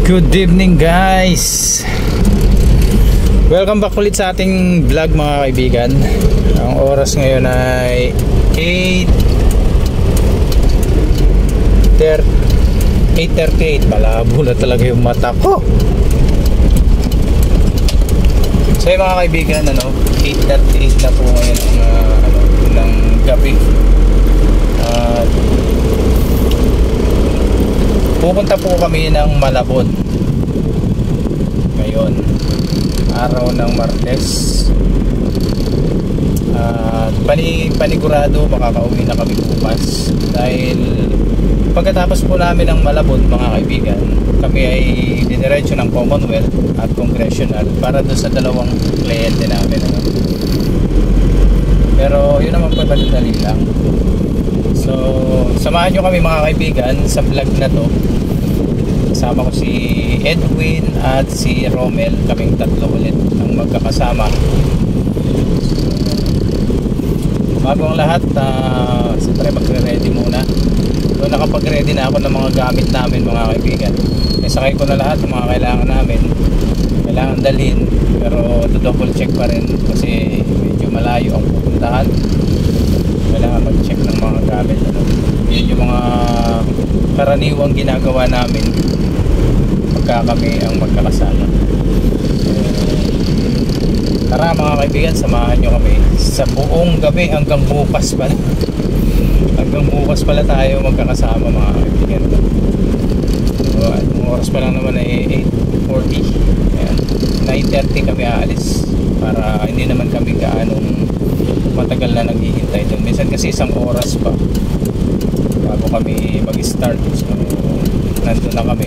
Good evening guys. Welcome back ulit sa ating vlog mga kaibigan. Ang oras ngayon ay 8:38. Malabo na talaga yung mata ko. So yung mga kaibigan, 8:38 na po ngayon ng gabi. Pupunta po kami ng Malabon ngayon, araw ng Martes. Panigurado makakauwi na kami bukas, dahil pagkatapos po namin ng Malabon mga kaibigan, kami ay didiretso ng Commonwealth at Congressional para doon sa dalawang kliyente namin. Pero yun naman po, madali lang. So samahan nyo kami mga kaibigan sa vlog na to. Kasama ko si Edwin at si Romel, kaming tatlo ulit ang magkakasama. Bago ang lahat, siyempre magre-ready muna. So nakapag-ready na ako ng mga gamit namin mga kaibigan. Isakay ko na lahat ng mga kailangan namin, kailangan dalhin, pero double check pa rin kasi medyo malayo ang pupuntahan. Kailangan mag-check ng mga gamit. Yun yung mga karaniwang ginagawa namin pagka kami ang magkakasama. Tara mga kaibigan, samahan nyo kami sa buong gabi hanggang bukas pala. Hanggang bukas pala tayo magkakasama mga kaibigan. So, ang oras pa lang naman ay 8:40. Ayan, 9:30 kami aalis para hindi naman kami gaanong matagal na naghihintay doon. Minsan kasi isang oras pa bago kami mag-start. So nandun na kami.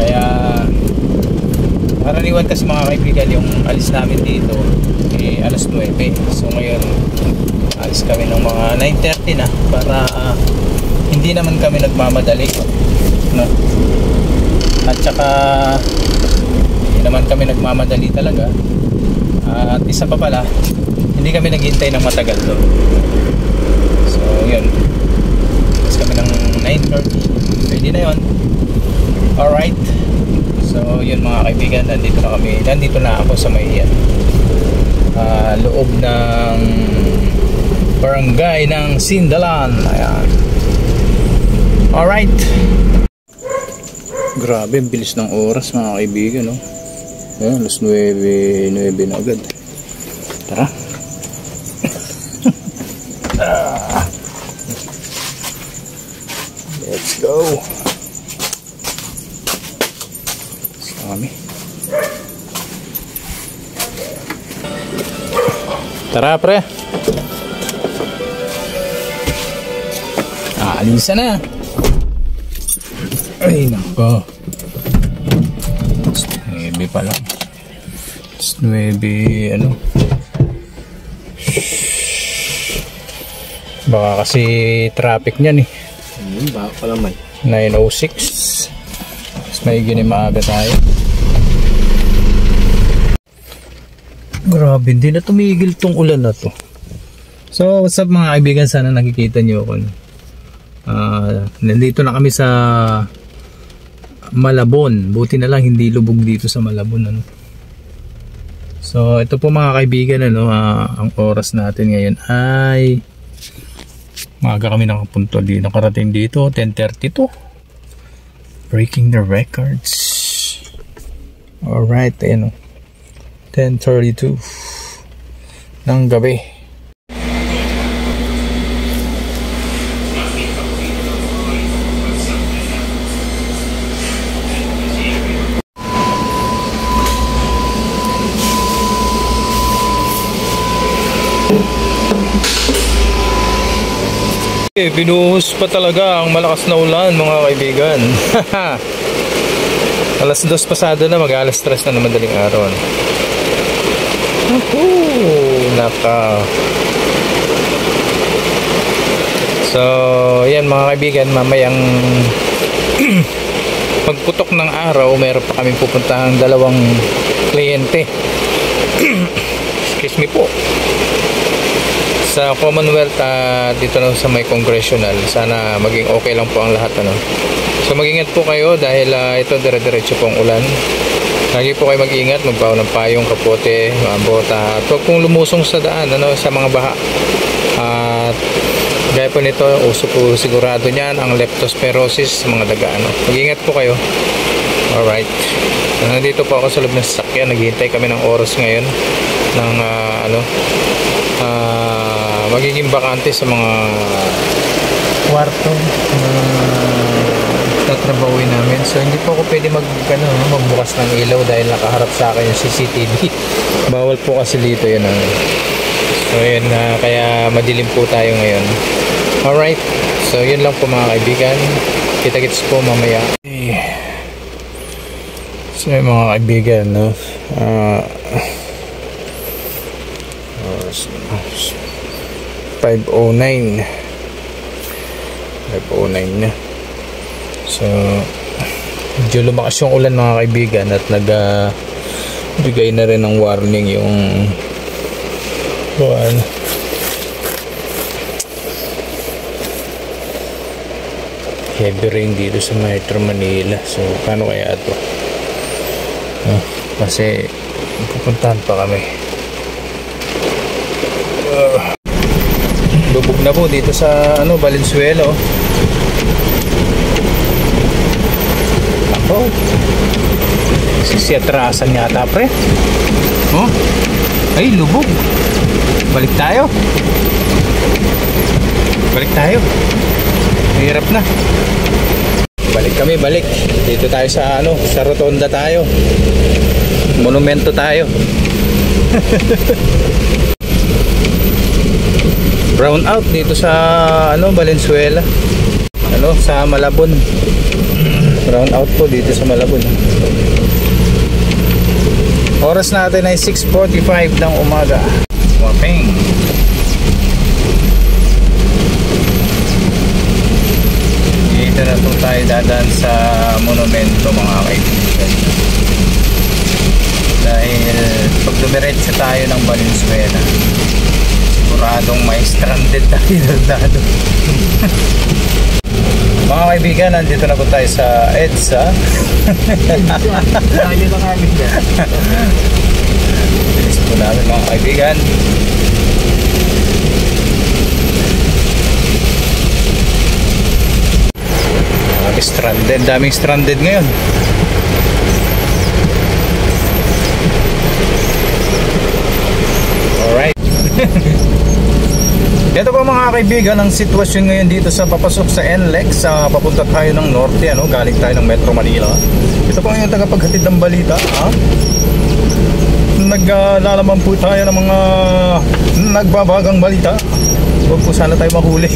Kaya karaniwan kasi mga kaibigan, yung alis namin dito alas 9. So ngayon alis kami ng mga 9:30 na para hindi naman kami nagmamadali, no? At saka hindi naman kami nagmamadali talaga. At isa pa pala, hindi kami naghihintay ng matagal doon. So yun, alis kami ng 9:30. Pwede na yun. Alright. So yun mga kaibigan, nandito na ako sa may loob ng barangay ng Sindalan. Ayan. Alright. Grabe, ang bilis ng oras mga kaibigan, no? Ayan, alas 9 na agad. Tara. Let's go. Kami. Tara pre. Alisa na. Ay nako. 9 pa lang. 9 baka kasi traffic niyan baka pa naman 9:06. May maaga tayo. Grabe, hindi na tumigil tong ulan na to. So what's up mga kaibigan, sana nakikita nyo ako. Nandito na kami sa Malabon. Buti na lang hindi lubog dito sa Malabon, So ito po mga kaibigan, ang oras natin ngayon ay maaga kami nakarating dito 10:32. Breaking the records. Alright, 10:32 ng gabi. Binuhos pa talaga ang malakas na ulan mga kaibigan. Alas 2 pasado na, mag-alas 3 na madaling araw. So yan mga kaibigan, mamayang pagputok ng araw meron pa kaming pupuntahang dalawang kliyente. Excuse me po, sa Commonwealth, dito na sa may Congressional. Sana maging okay lang po ang lahat, So mag-ingat po kayo dahil ito dire-diretso pong ulan. Lagi po kayo mag-ingat, magbaon ng payong, kapote, bota, at huwag pong lumusong sa daan, sa mga baha. At gaya po nito, uso po sigurado niyan ang leptospirosis sa mga daga. Mag-ingat po kayo. Alright. Nandito po ako sa loob ng sasakyan. Naghihintay kami ng oras ngayon ng magiging bakante sa mga kwarto tatrabawin namin. So hindi po ako pwede magbukas ng ilaw dahil nakaharap sa akin yung CCTV. Bawal po kasi dito yun. So yun, kaya madilim po tayo ngayon. Alright, so yun lang po mga kaibigan. Kita-kits po mamaya. So yun mga kaibigan, 5:09 na. So medyo lumakas yung ulan mga kaibigan at nagbigay na rin ng warning yung heavy rain dito sa Metro Manila. So paano kaya ito? Kasi pupuntahan pa kami. Lubog na po dito sa Valenzuela. Ako sisiatrasan yata pre. Ay lubog. Balik tayo. Hirap na. Balik. Dito tayo sa sa rotonda tayo. Monumento tayo. Brown out dito sa Valenzuela. Sa Malabon. Brown out po dito sa Malabon. Oras natin ay 6:45 ng umaga. Wapeng. Dito na po tayo dadaan sa monumento mga kaibigan. Dahil pag dumiretso tayo ng Valenzuela, siguradong may stranded tayo dado. Mga kaibigan, nandito na po tayo sa EDSA. Bilis po namin mga kaibigan. Daming stranded ngayon. Alright. Ito po mga kaibigan ang sitwasyon ngayon dito sa papasok sa NLEX. Papunta tayo ng norte, galing tayo ng Metro Manila. Ito po yung tagapaghatid ng balita. Naglalaman po tayo ng mga nagbabagang balita. Huwag po sana tayo mahuli.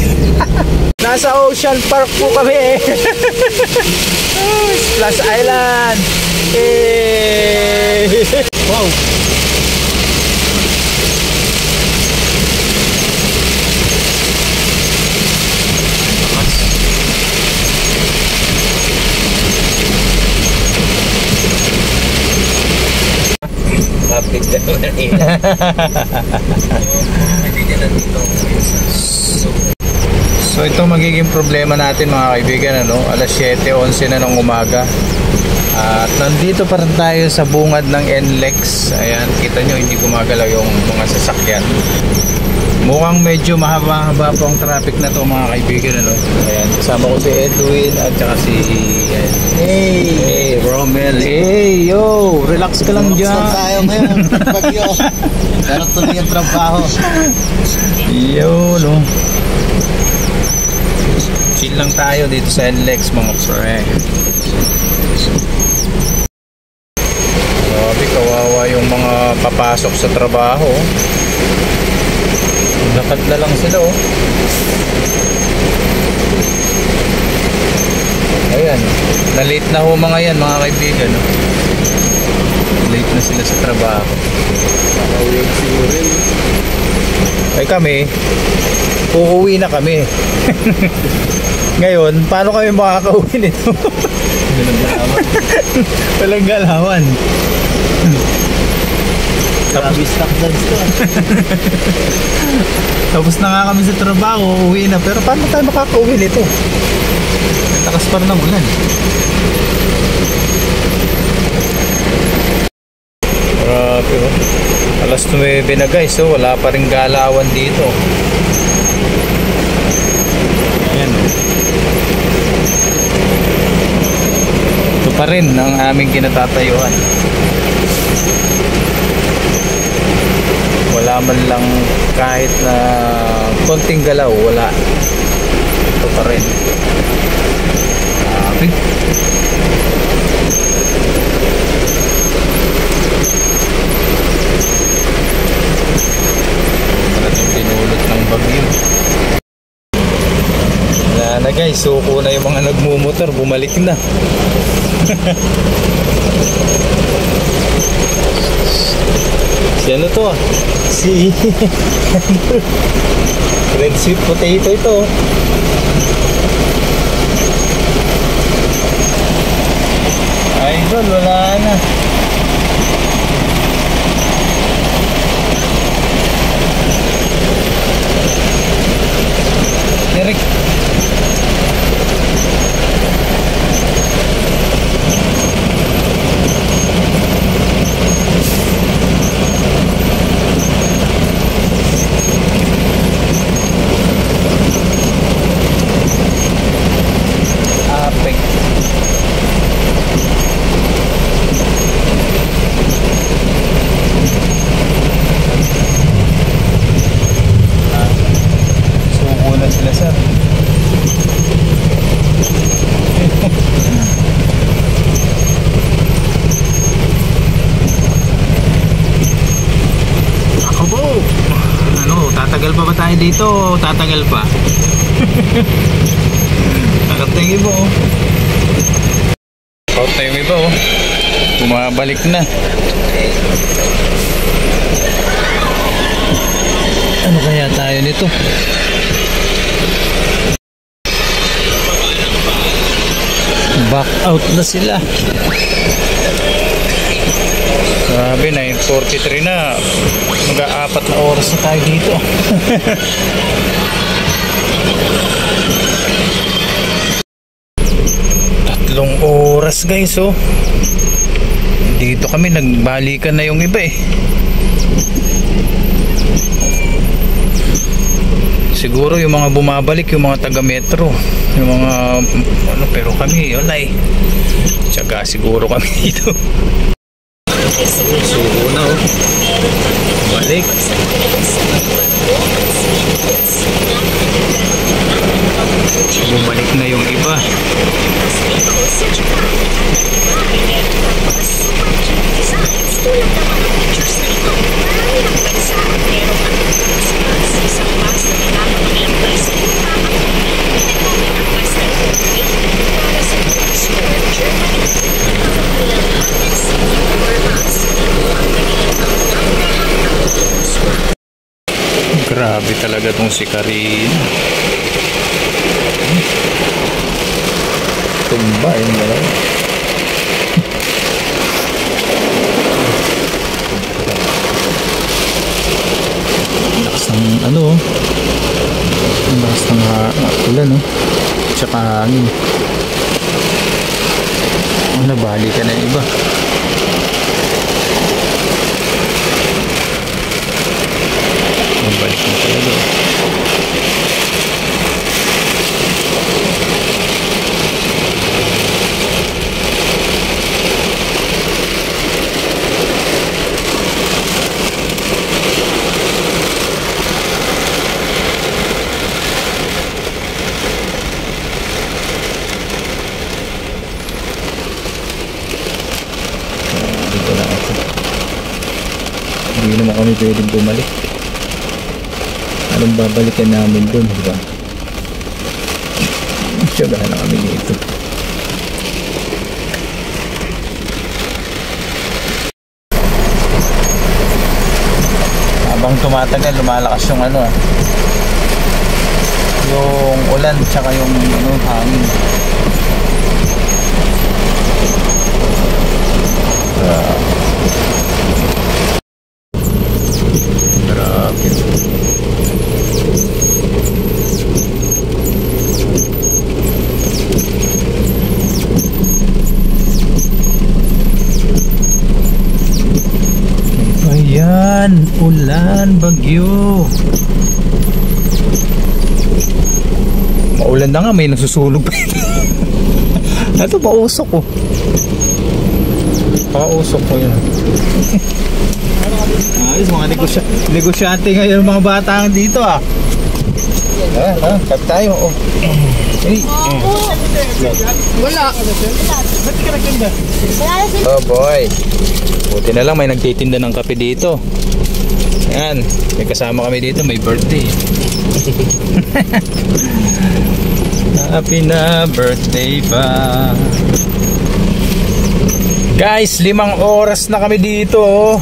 Nasa Ocean Park po kami. Splash Island. Wow. So ito magiging problema natin mga kaibigan, alas 7:11 na ng umaga. At nandito pa rin tayo sa bungad ng NLEX. Ayan, kita nyo hindi gumagalaw yung mga sasakyan. Mukhang medyo mahaba-haba po ang traffic na to mga kaibigan, Ayan, kasama ko si Edwin at saka si Hey Romel. Hey yo, relax ka lang dyan. Relax tayo ngayon. Bagyo. Pero tuloy ang trabaho. Yo, chill lang tayo dito sa NLEX mga pre. Grabe, kawawa yung mga papasok sa trabaho. Lakad na lang sila Ayan, na-late na mga yan mga kaibigan. Late na sila sa trabaho. Nakauwi siguro rin. Ay kami, uuwi na kami. Ngayon, paano kami makakauwi nito? Walang galawan. Grabe stock dance to. Tapos na nga kami sa trabaho, uuwi na. Pero paano tayo makaka-uwi nito? Takas pa rin ng ulan. Grabe oh. Alas 9 na guys, oh. Wala pa rin galawan dito. Ayan oh. Ito pa rin ang aming kinatatayuan. Wala man lang kahit na konting galaw, wala. Ito pa rin. Grabe. Maraming pinulot ng bagyo. Wala na guys, suko na yung mga nagmumotor, bumalik na. Si ano to ah? Si red sweet potato ito. Idol, wala na. Derek. Apek. Suko na sila sir. Ako po. Ano, tatagal pa ba tayo dito? Tatagal pa. Takot na yung iba oh. Takot na yung iba oh. Bumabalik na. Ano kaya tayo nito? Back out na sila. Grabe, 9:43 na. Mag-aapat na oras na tayo dito. Tatlong oras guys oh. Dito kami nagbalikan na yung iba eh. Siguro yung mga bumabalik, yung mga taga metro, yung mga ano, pero kami wala eh. Tiyaga siguro kami dito. Suko na oh. Balik. Bumalik na yung iba. Grabe talaga tong si Karin. Tumba yung dalawa. Lakas ng ano oh. Lakas ng ulan oh. Tsaka hangin. Nabali ka na yung iba. Balik na talaga. Dito na ako. Hindi naman kami pwedeng bumalik. Anong babalikan namin doon, di ba? Tiyagahan na kami dito. Habang tumatagal, lumalakas yung ano yung ulan tsaka yung ano, hangin. Ulan, bagyo. Maulan na nga, may nasusunog pa ito. Ito, pausok ko. Pausok ko yun. Ayos, mga negosyante ngayon mga bata dito ah. Kat tayo. Oh. Hey. Wala. Ba't ka nagtinda? Oh boy. Buti na lang may nagtitinda ng kape dito. Yan. May kasama kami dito. May birthday. Happy na birthday pa. Guys, 5 oras na kami dito.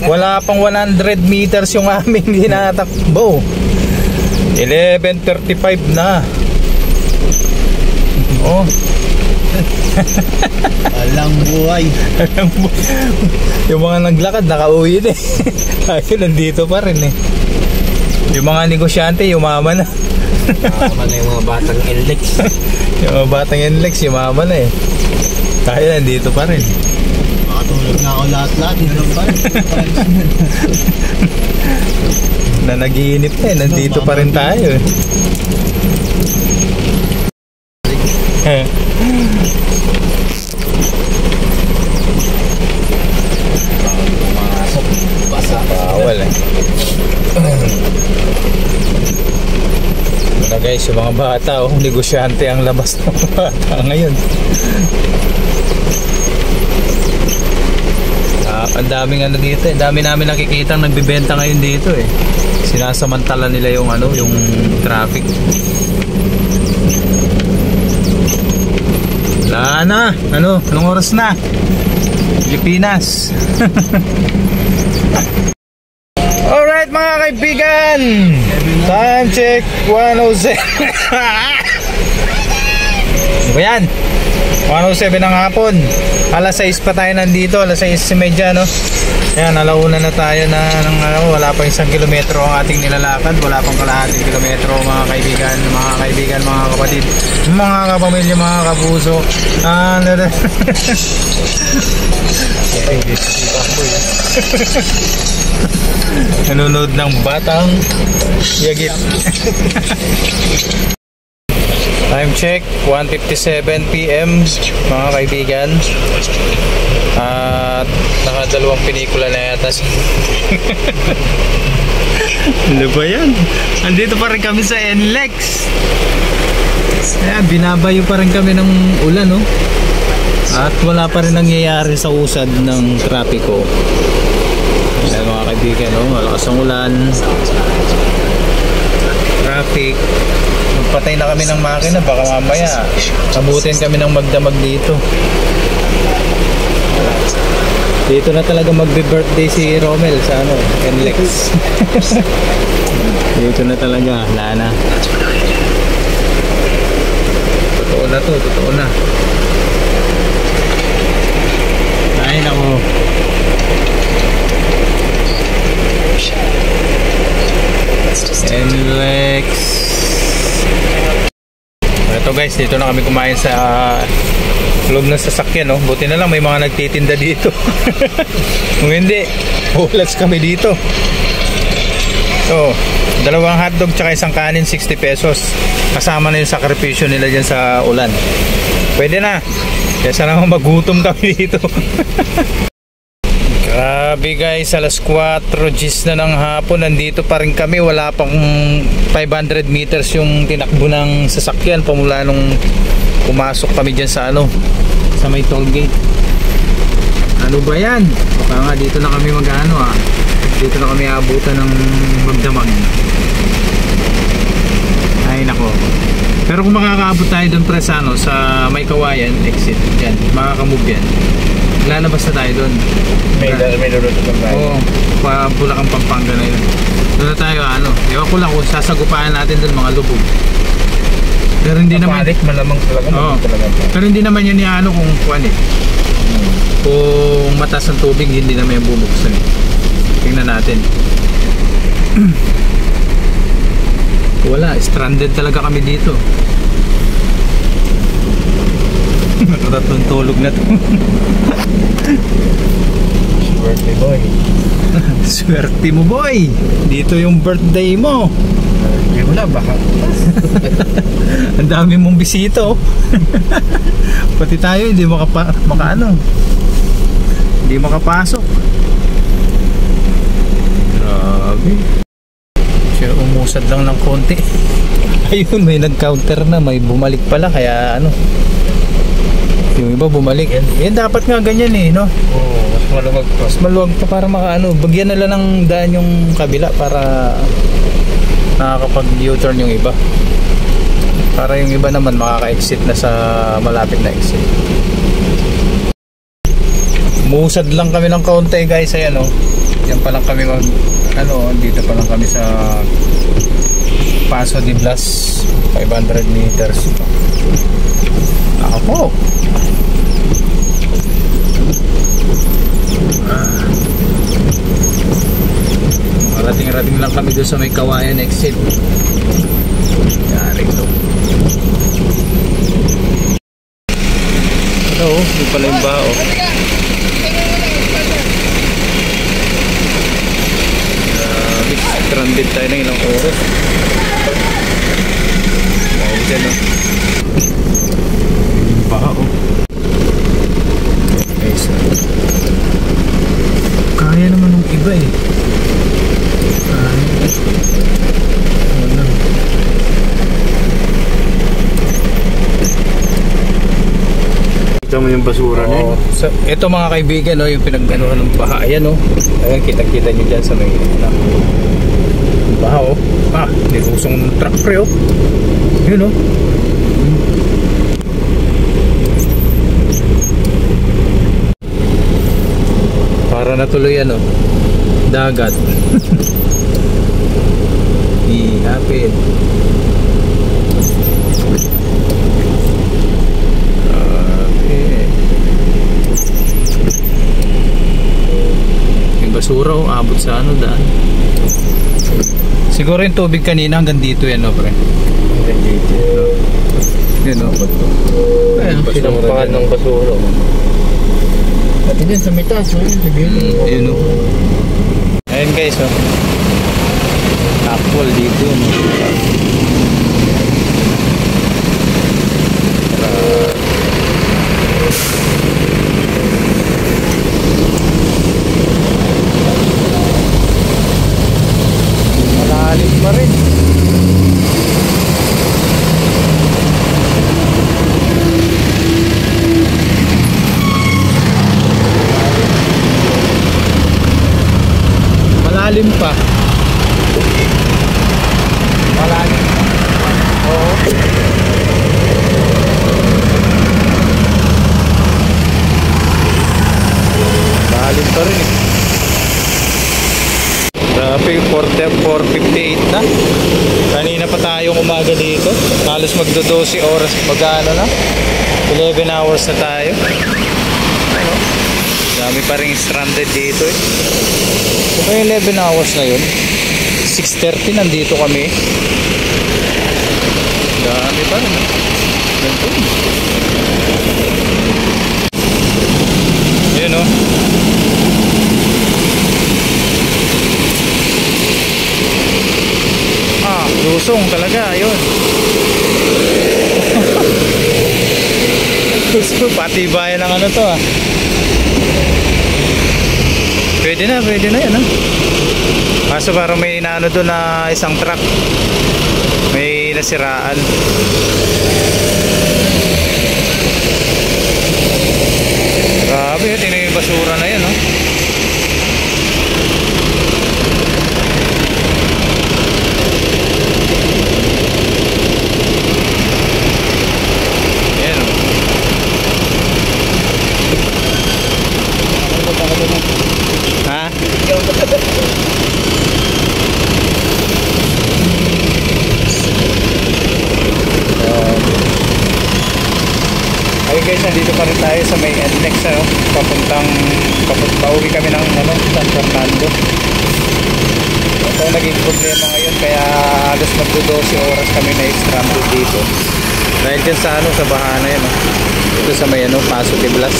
Wala pang 100 meters yung aming hinatakbo. 11:35 na. Oh. Alang buhay. Yung mga naglakad nakauwi na eh. Ayun, nandito pa rin eh. Yung mga negosyante yumaman na. Yumaman na yung mga batang NLEX. Yung mga batang NLEX yumaman na eh. Tayo nandito pa rin. Makatulog na ako lahat-lahat. Hindi pa rin. Na nag-iinip na eh. Nandito pa rin tayo eh. Bawal eh. Na guys, yung mga bata oh, negosyante ang labas ng mga bata ngayon. Ang daming ano dito eh. Dami namin nakikita ang nagbibenta ngayon dito eh. Sinasamantala nila yung ano, yung traffic. Wala na. Ano? Anong oras na? Pilipinas. Alright mga kaibigan. Time check 1:07. Ano ba yan? 1:07 ng hapon. Alas 6 pa tayo nandito. Alas 6:30 no? Ayan, alauna na tayo na wala pa 1 kilometro ang ating nilalakad. Wala pang kalahating kilometro mga kaibigan, mga kapatid, mga kapamilya, mga kapuso. Nanonood ng batang yagit. Time check 1:57 PM mga kaibigan. At nakadalawang pelikula na yata. Ano ba yan? Andito pa rin kami sa NLEX. Ayan, binabayo pa rin kami ng ulan no? At wala pa rin nangyayari sa usad ng trapiko. Ayan mga kaibigan no? Malakas ang ulan, traffic. Magpatay na kami ng makina, baka mamaya abutin kami ng magdamag dito. Dito na talaga magbe-birthday si Romel sa ano, NLEX. Dito na talaga, wala na. Totoo na to, totoo na. Ay nako. NLEX. Ito guys, dito na kami kumain sa loob ng sasakyan no? Buti na lang may mga nagtitinda dito. Kung hindi, ulas kami dito. So, 2 hotdog tsaka 1 kanin 60 pesos. Kasama na yung sakripisyo nila dyan sa ulan. Pwede na. Kesa naman magutom kami dito. Grabe guys, alas 4 G's na ng hapon. Nandito pa rin kami. Wala pang 500 meters yung tinakbo ng sasakyan pamula nung pumasok kami dyan sa ano, sa may toll gate. Ano ba yan? Baka nga dito na kami mag-ano ah. Dito na kami abutan ng magdamag. Ay nako. Pero kung makakaabot tayo doon pre sa ano, sa may kawayan exit yan, makakamove yan. Lalabas na tayo doon. May luluto pa tayo. Oo, Bulacan, Pampanga na yun. Doon na tayo ano, ewan ko lang kung sasagupaan natin doon mga lubog. Pero hindi naman malamang talaga. Oo. Pero hindi naman yun ano kung kuwan eh. Kung mataas ang tubig, hindi naman yung bubuksan eh. Tingnan natin. Wala, stranded talaga kami dito. Tatlong tulog na to. Birthday boy. boy. Swerte mo, boy. Dito yung birthday mo. Hindi mo na, baka. Ang dami mong bisita, oh. Pati tayo hindi hindi makapasok. Grabe. Siya umusad lang ng konti. Ayun, may nag-counter na, may bumalik pala, kaya ano, yung iba bumalik. Yan dapat nga ganyan eh, no? Oo, mas maluwag pa. Mas maluwag pa para makaano, bagyan nila ng daan yung kabila para nakakapag U-turn yung iba. Para yung iba naman makaka-exit na sa malapit na exit. Umusad lang kami ng kaunti, guys, ay ano. Yan pa lang kami dito pa lang kami sa Paso de Blas, 500 meters. Ako. Rating-rating lang kami doon sa may Kawayan exit. Yari ito. Hello, hindi pala yung bao. Stranded tayo ng ilang oras. Dahil dyan, no? Yung bao. Okay, so kaya naman ng iba eh. Wala. Kita mo yung basura na yun. So, ito mga kaibigan, no, yung pinagganuhan ng baha. Ayan, no. Ayan, kita-kita nyo dyan sa may baha, oh. Nirusong ng truck pre, oh. Yun, oh. Para natuloy, ano, dagat. Ihapin. Basura, oh, abot sa ano daan. Siguro yung tubig kanina hanggang dito yan, no, pre? Hanggang dito. Yun, no? Ayan, sinampahan ng basura. Pati din sa mitas, yun, no? Ayan, guys, oh. Actual dito, no? Malalim pa rin. Malalim pa. Malalim pa. Oo. Malalim pa rin eh. Grabe, 4:58 na. Kanina pa tayong umaga dito. Halos magdo-12 oras. Magkano na? 11 hours na tayo. Ano? Dami pa rin stranded dito eh. So yung 11 hours na yun, 6:30 nandito kami. Dami pa rin. Ganito. Yun o. Lusong talaga, yun. Patibayan ng ano to ah. Pwede na yan ah. Kaso parang may inaano doon na isang truck. May nasiraan. Grabe, tingnan yung basura na yan oh. Okay guys, nandito pa rin tayo sa may NLEX ano, pauwi kami ng ano, San Fernando. Ito naging problema ngayon kaya halos magdo-12 oras kami na stranded dito. Dahil dyan sa ano, sa bahana yan oh. Ito sa may ano, Paso de Blas.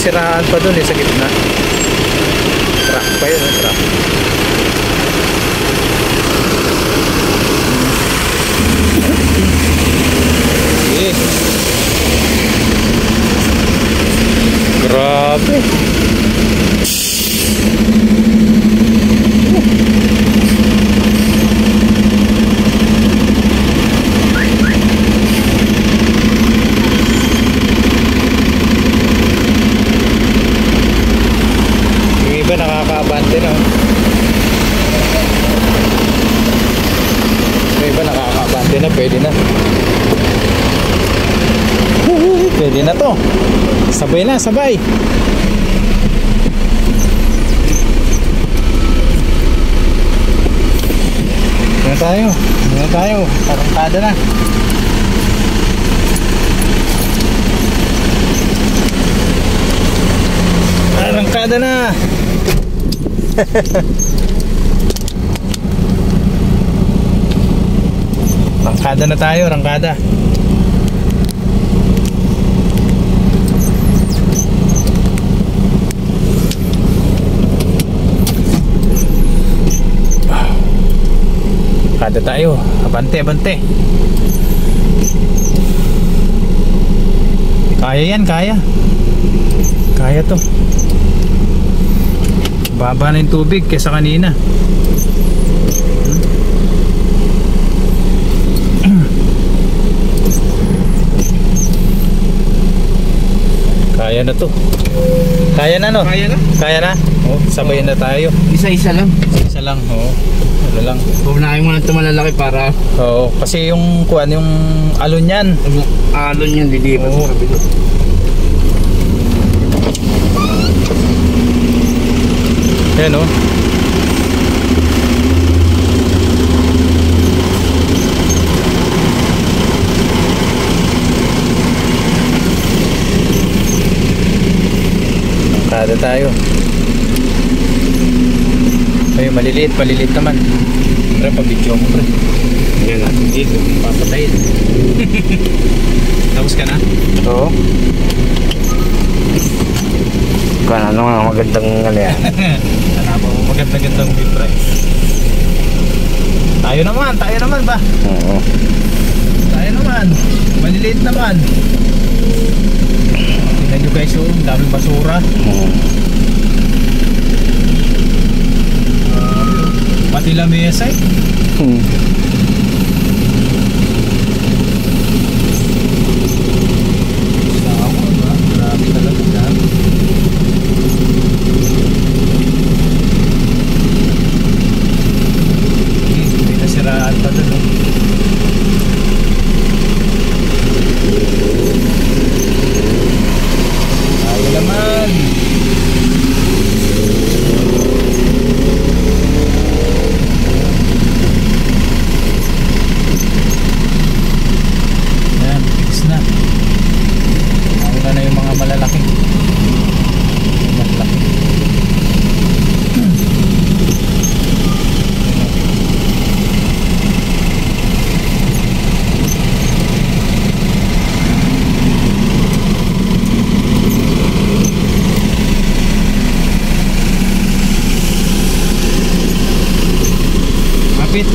siraan pa dun sa gitna. Truck pa yun, truck. Grabe. Yung iba nakaka-abante na. Yung iba nakaka-abante na, pwede na. Pwede na to. Sabay na, sabay. Ano tayo? Tarangkada na. Tarangkada na. Rangkada na tayo, rangkada. Kada tayo, abante, abante. Kaya yan, kaya. Kaya to. Baba na yung tubig kesa kanina. Kaya na to. Kaya na, no? Kaya na? Kaya na? Oh, sabay na tayo. Isa-isa lang. Isa lang, oo. Ano lang. Pupunahin mo lang ito malalaki para Oo, kasi yung kuan, yung alon yan. alon yan, dilipat Oo. sa kabila. Yan, oh. Kada tayo. Ay, maliliit naman. Pre, pa-video mo, pre. Yan na, dito, papatayin. Tapos ka na? Oo. Kung ano nga magandang ano yan. Hanapa mo maganda-gandang view, pre. Tayo naman ba? Oo. Tayo naman. Maliliit naman. Tingnan nyo guys, oh, daming basura. Oo. Pati lamesa eh. Grabe talaga yan. May nasiraan pa dun, oh. Ayaw naman. Yan, fix na. Nauna na yung mga malalaki. Malalaki. Mapit.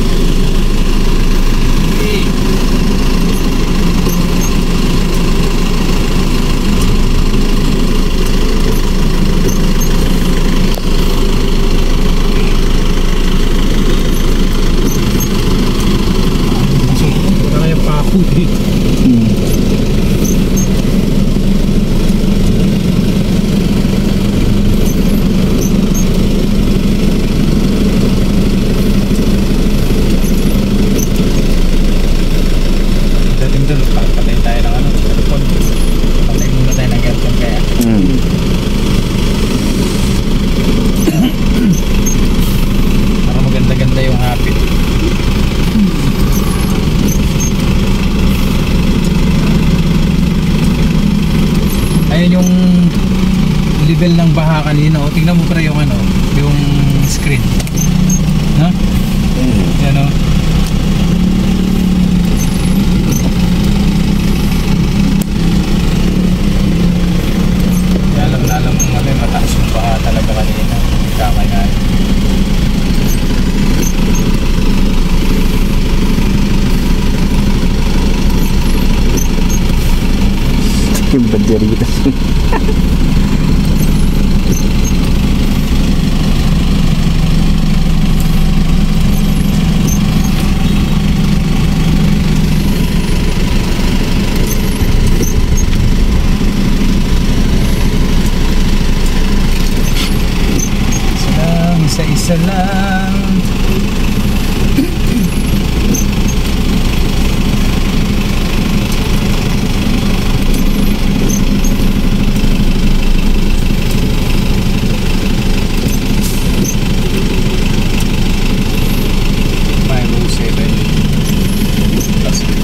Kaya pa ako eh. Dating doon, patayin tayo ng ano, telepon. Patayin muna tayo ng aircon kaya. Para maganda-ganda yung hapit. Ayun yung level ng baha kanina. O, tingnan mo pre yung ano, yung screen. No? Yan o. Lalam Yung banderitas. Isa lang.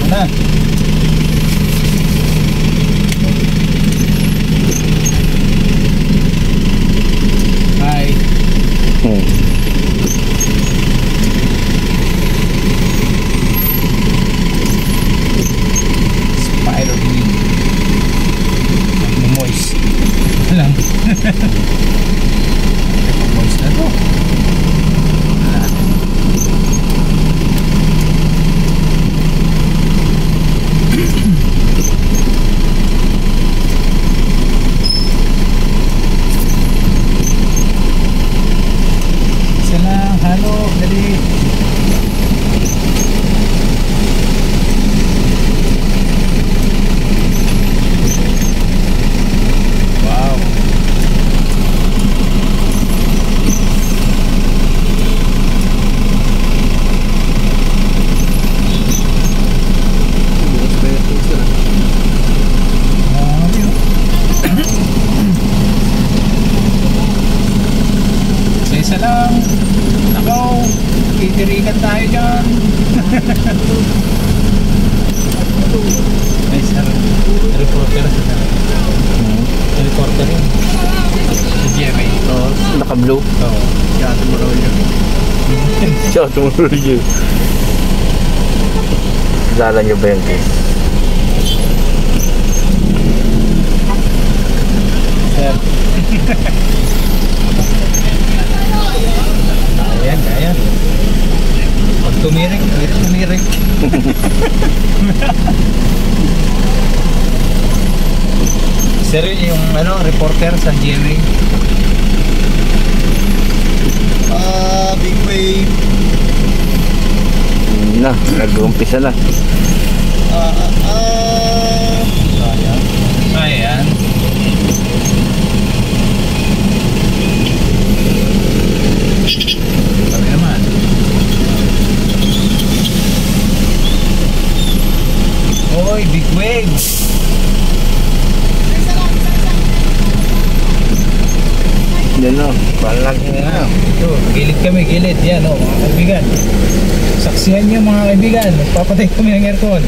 Na. Hi. Spider Beam. Moist. Lang. Moist na to. Halo, dali. Wow. Isa lang. Nako, titirikan tayo dyan. Nice na rin. Reporter. Reporter yun. Sa GMA. Oo, naka-blue. Oo. Yato mo raw yun. Siya, tumulog yun. Lala nyo ba yung case? Sir. Ayan, ayan. Pag tumirik, ulit tumirik. Sir, yung reporter sa GMA. Big wave. Na, nag-umpisa na. Ayan. Ayan. Kami naman. Oy, big wave. Yan o, palagi na. Ito, gilid kami, gilid. Yan o, mga kaibigan. Saksihan niyo mga kaibigan. Magpapatay kami ng aircon.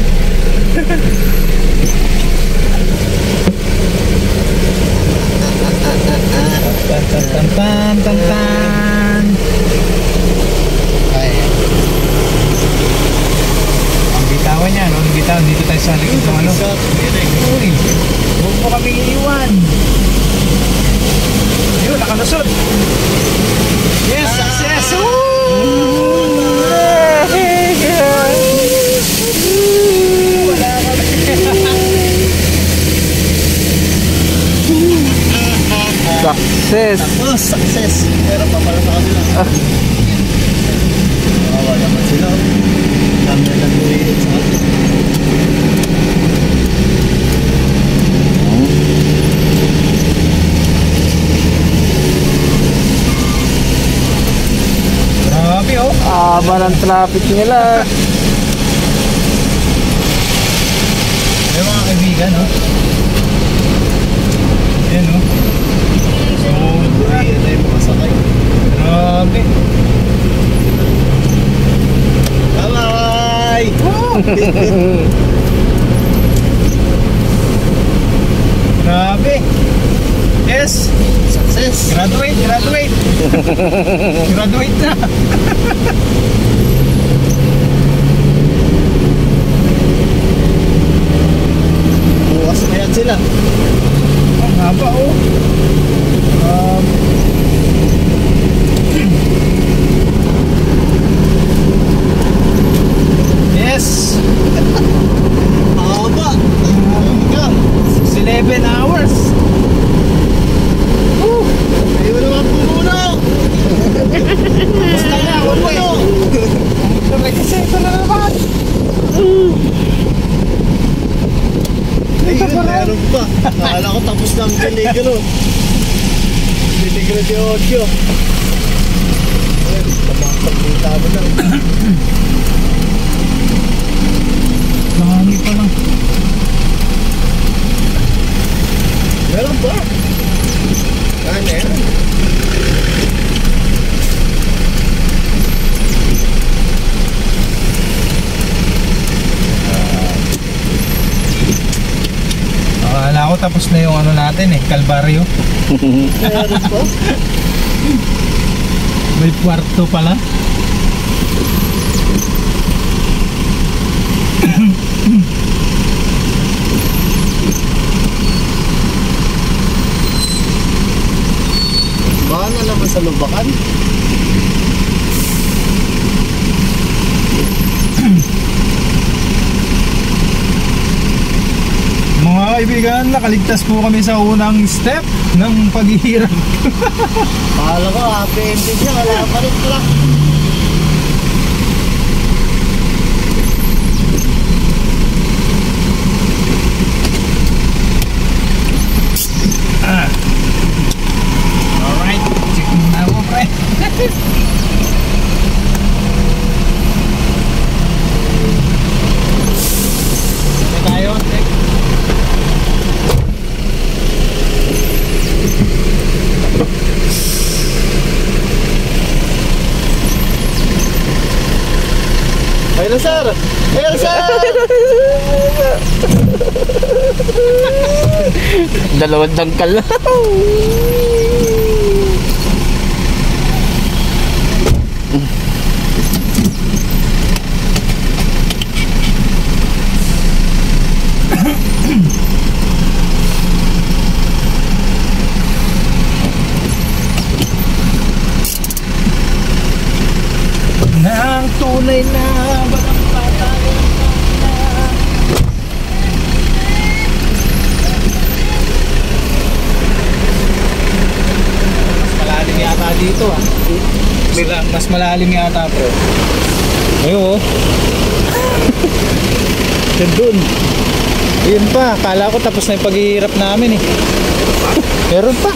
Tan tan tan tan tan tan. Ay. Ang bitawan niya, no? Ang bitawan dito tayo sa likod ng ano. Uy, huwag mo kami iiwan. Yun, nakalusot. Yes, success! Wala kami. Success! Tapos, success. Pero pa pala sa kanila. Wala naman sila. Camera lang buwilit sa atin. Grabe oh. Aba ng traffic nila. May mga kaibigan oh. Ayan oh. So, ayan na yung mga sakay. Grabe. Bye-bye! Grabe. Yes. Success. Graduate, graduate. Graduate na. Bukas na yan sila. Ang haba oh. Yes. Haba. 7 hours. Ayaw naman pumuno! Basta na, Pumuno! Kasi ito na naman. Ayun, meron pa. Akala ko tapos na ang peligro. Peligro de audio. Ayun, tamakapita mo lang. Dami pa lang. Meron pa. Ano yan? Akala ko tapos na yung ano natin Kalbaryo. Meron pa. May kwarto pala. Baka na naman sa lubakan. Mga kaibigan, nakaligtas po kami sa unang step ng paghihirap. Akala ko happy ending siya. Wala pa rin truck. Alright, check muna ako, pre. Ito tayo, check. Ayun na, sir! Ayun, sir! Dalawang dangkal na. Nang tunay na walang patayan na. Mas malalim yata dito Mas malalim yata, bro. Ayun Doon. Yun pa, kala ko tapos na yung paghihirap namin Meron pa.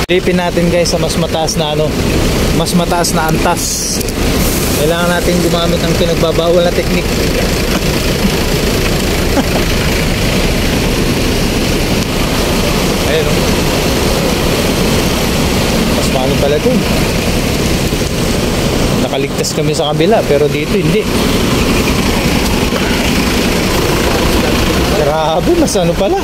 Lipin natin guys sa mas mataas na mas mataas na antas. Kailangan natin gumamit ng pinagbabawal na teknik. Ayun mas paano pala ito. Nakaligtas kami sa kabila pero dito hindi. Grabe, mas ano pala.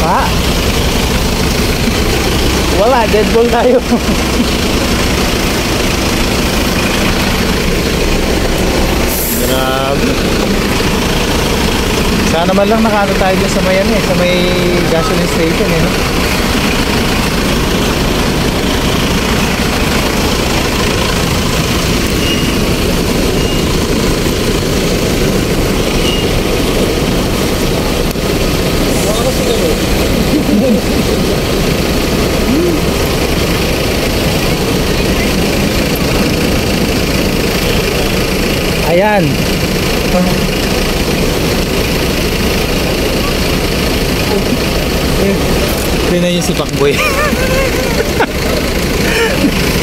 Ha? Wala, dead ball tayo. Grabe. Sana man lang nakano tayo dyan sa may sa may gasoline station no? Ayan. Tingnan niyo si Pakboy.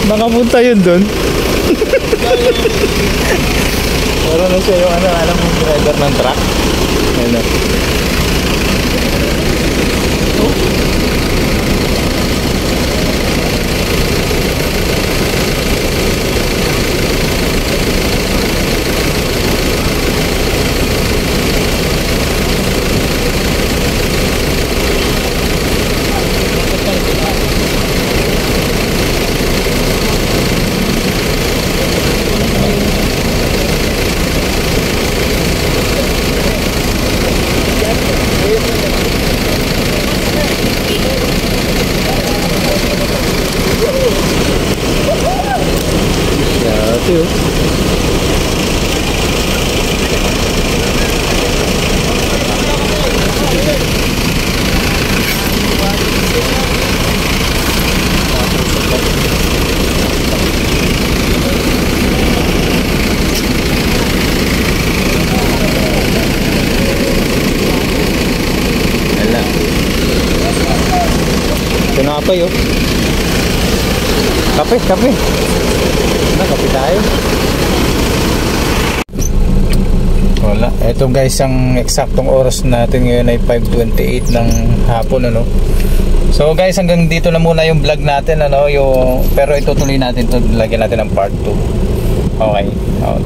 Nakapunta yun doon. Meron na siya yung alam mo driver ng truck. Ayan. tinapay oh. Kape, kape. Kape tayo. Wala. Ito guys, ang eksaktong oras natin ngayon ay 5:28 ng hapon ano. So guys, hanggang dito na muna yung vlog natin ano, pero itutuloy natin to, lagyan natin ng part 2. Okay.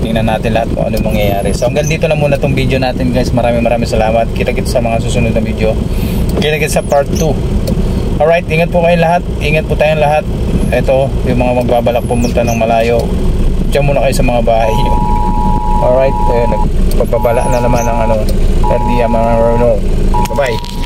Tingnan natin lahat kung ano mangyayari. So hanggang dito na muna tong video natin guys. Maraming salamat. Kita-kits sa mga susunod na video. Kita-kits sa part 2. Alright, ingat po kayo lahat. Ingat po tayong lahat. Ito, yung mga magbabalak pumunta ng malayo, diyan muna kayo sa mga bahay nyo. Alright, nagpapabala na naman ng RDM. Bye bye.